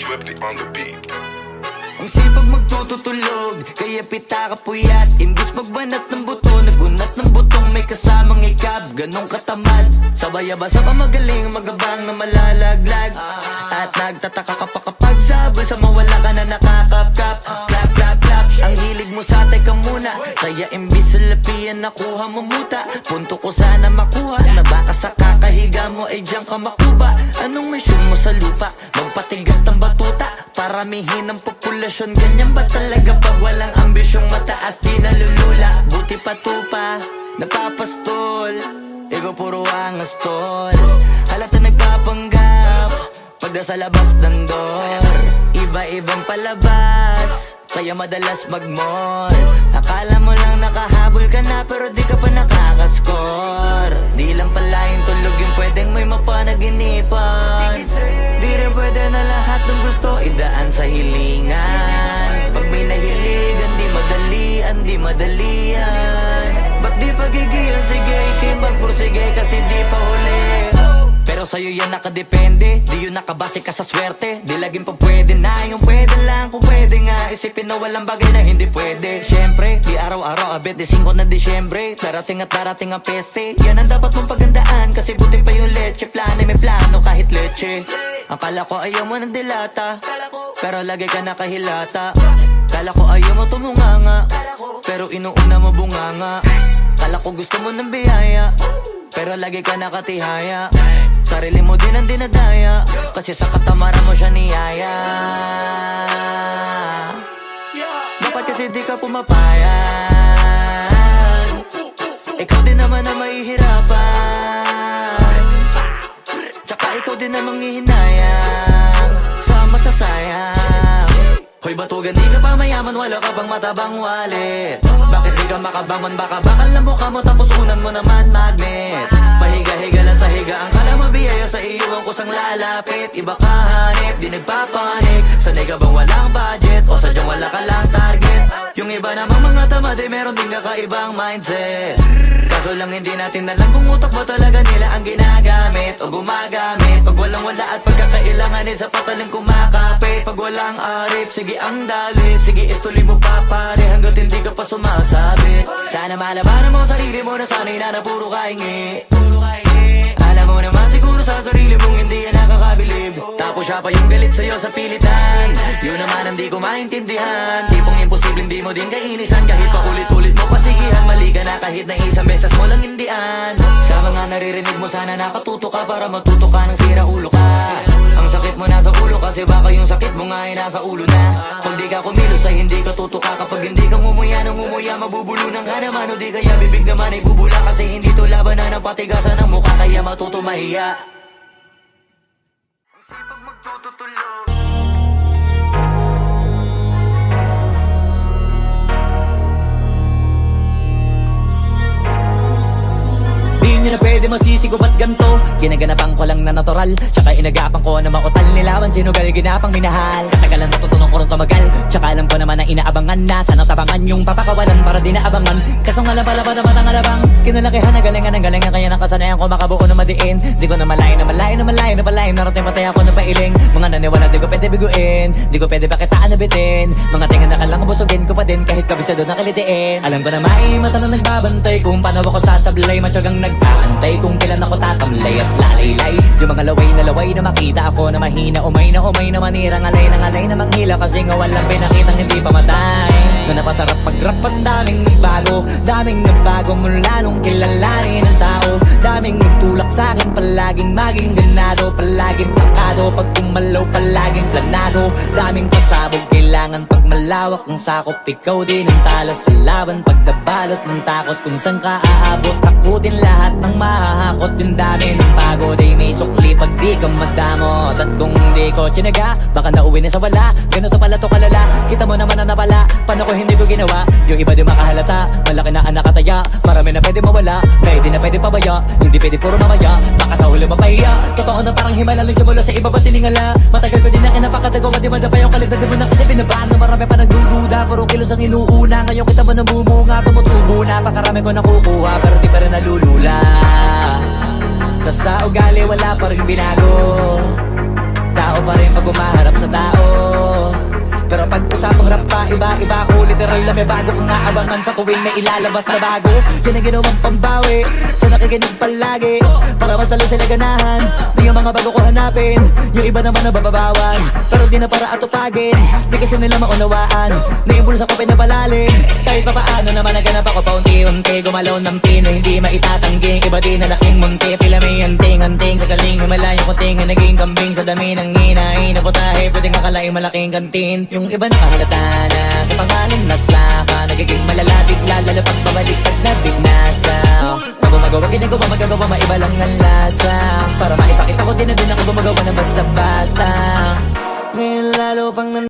Swifty on the beat. Ang sipag magtututulog, kaya pita ka puyat. Imbis magbanat ng buto, nagunat ng butong may kasamang ikab. Ganong katamad, sabay-abasa pa magaling, magabang na malalaglag. At nagtataka ka pa kapag sabay sa mawala ka na nakakapkap. Clap, clap, clap, ang hilig mo sa teka muna. Kaya imbis sa lapian nakuha mo muta. Punto ko sana makuha, na baka sa kakahiga mo ay diyan ka makuba. Anong mission mo sa lupa? Magpatigas ng batuta, paramihin ang populasyon. Ganyan ba talaga pag walang ambisyong mataas? Di nalulula, buti patupa, napapastol. Ego puro angas tol, halata nagpapanggap pagda sa labas ng door. Iba-ibang palabas, kaya madalas mag-mall. Akala mo lang nakahabol ka na, pero di ka pa nakakascore. Di lang pala yung tulog yung pwedeng may mapanaginipan. Di rin pwede na lahat ng gusto idaan sa hilingan. Pag may nahiligan, di madalian. Ba't di pagigilan, sige, ikay magpursige kasi di pa huli. Pero sa'yo yan nakadepende, di yun nakabase ka sa swerte. Di laging pa pwede na, yung pwede lang kung pwede nga. Isipin na walang bagay na hindi pwede. Siyempre, di araw-araw, 25 na Disyembre. Darating at darating ang peste, yan ang dapat mong pagandaan. Kasi buti pa yung leche, plano may plano kahit leche. Akala ko ayaw mo ng dilata, pero lagi ka nakahilata. Kala ko ayaw mo tumunganga, pero inuuna mo bunganga. Kala ko gusto mo ng biyaya, pero lagi ka nakatihaya. Sarili mo din ang dinadaya, kasi sa katamaran mo siya niyaya. Dapat kasi di ka pumapayag, ikaw din naman na mahihirapan. Tsaka ikaw din namang hihinayang sa masasayang. Hoy batugan, di ka pa mayaman, wala ka bang matabang wallet? Bakit di ka makabangon, baka bakal na mukha mo tapos unan mo naman magnet. Pahiga-higa lang sa higa, ang kala mo biyaya sa iyo ang kusang lalapit. Iba ka hanip, di nagpapanik. Sanay ka bang walang budget o sadyang wala ka lang target? Yung iba namang mga tamad ay meron din kakaibang mindset. Kaso lang hindi natin alam kung utak ba talaga nila ang ginagamit o gumagamit. Pag walang wala at pagkakailanganin sa patalim kumakapit. Pag walang arip, sige ang dali, sige ituloy mo pa pare hanggat hindi ka pa sumasabi. Sana malabanan mo sarili mo na sanay na puro kahingi. Alam mo naman siguro sa sarili mong hindi yan nakakabilib. Tapos siya pa yung galit sa'yo sa pilitan. Yun naman ang di ko maintindihan. Tipong imposible hindi mo din kainisan. Kahit pa ulit-ulit mo pasigihan, mali ka na kahit na isang beses mo lang hindian. Sa mga naririnig mo sana nakatuto ka para matuto ka ng sira ulo ka. Ang sakit mo nasa ulo kasi baka yung sakit mo nga ay nasa ulo na. Kung di ka kumilos ay hindi ka tutuka. Kapag hindi ka ngumuya ng ngumuya, mabubulunan ka naman. O di kaya bibig naman ay bubula, kasi hindi to labanan ng patigasan ng mukha, kaya matuto mahiya. Ang sipag magtutulog. Di nyo na pwede masisigo ba't ganto? Ginaganapan ko lang na natural, tsaka inagapan ko na mautal. Nilawan sinugal, ginapang minahal. Katagalan natutunan ko rin tumagal, tsaka alam ko naman na inaabangan na. Sanang tabangan yung papakawalan para di naabangan. Kaso nga lang pala ba naman ang alabang kinalakihan na galingan ng galingan, kaya nakasanayan ko makabuo na madiin. Di ko na malayo na malayo na malayo na palayo. Narating patay ako ng pailing. Mga naniwala di ko pwede biguin, di ko pwede pakitaan na bitin. Mga tingan na kalang busugin ko pa din kahit kabisado na kalitiin. Alam ko na may mata na nagbabantay kung paano ako sasablay. Matyagang nag-aantay kung kailan ako tatamlay at lalaylay. Yung mga laway na makita ako na mahina, umay na manirang alay na manghila. Kasi nga walang pinakitang hindi pamatay. Na napasarap pag-rap, ang daming nagbago mula nung kilalanin ng tao. Daming nagtulak sa'kin, palaging maging ganado, palaging takado. Pag kumalaw, palaging planado. Daming pasabog, kailangan pag malawak ang sakop. Ikaw din ang talo sa laban, pag nabalot ng takot. Kung saan ka aabot, takutin lahat ng mahahakot. Yung dami ng pagod ay may sukli pag di ka madamot. At kung hindi ko tsinaga, baka nauwi na sa wala. Ganito pala to kalala, kita mo naman na napala. Paano ko hindi ko ginawa? Yung iba di makahalata, malaki na ang nakataya. Marami na pwede mawala, pwede na pwede pabaya. Hindi pwede puro mamaya, baka sa huli mapahiya. Totoo na parang himala lang siya mula sa iba ba tiningala. Matagal ko din na kinapakatagawa, di madapa yung kalidad. Di mo na kasi binabahan na marami pa nagdududa. Puro kilos ang inuuna, ngayon kita mo nabumunga. Tumutubo na, pakarami ko nakukuha, pero di pa rin nalulula. Tas sa ugali wala pa rin binago. Tao pa rin pag umaharap sa tao. iba-iba ko. Literal na may bago kong naabangan sa tuwing may ilalabas na bago. Yan ang ginawang pambawi sa nakikinig palagi, para mas lalo sila ganahan. Di yung mga bago ko hanapin, yung iba naman nabababawan, pero di na para atupagin. Di kasi nila maunawaan na yung bulsa ko pinapalalim. Kahit pa paano naman naganap ako paunti-unti, gumalaw ng pino, hindi maitatangging. Iba din na laking munti, pila may anting-anting sa galing malayo kunting na naging kambing sa dami ng hinahin na putahe. Pwedeng akalaing malaking kantin, yung iba nakahalata na sa pangalan at laka. Nagiging malala bigla, lalo pag pabaliktad na binasa. Gumagawa, ginagawa, magagawa, maiba lang ang lasa, para maipakita ko din na din ako gumagawa ng basta-basta. Ngayon lalo pang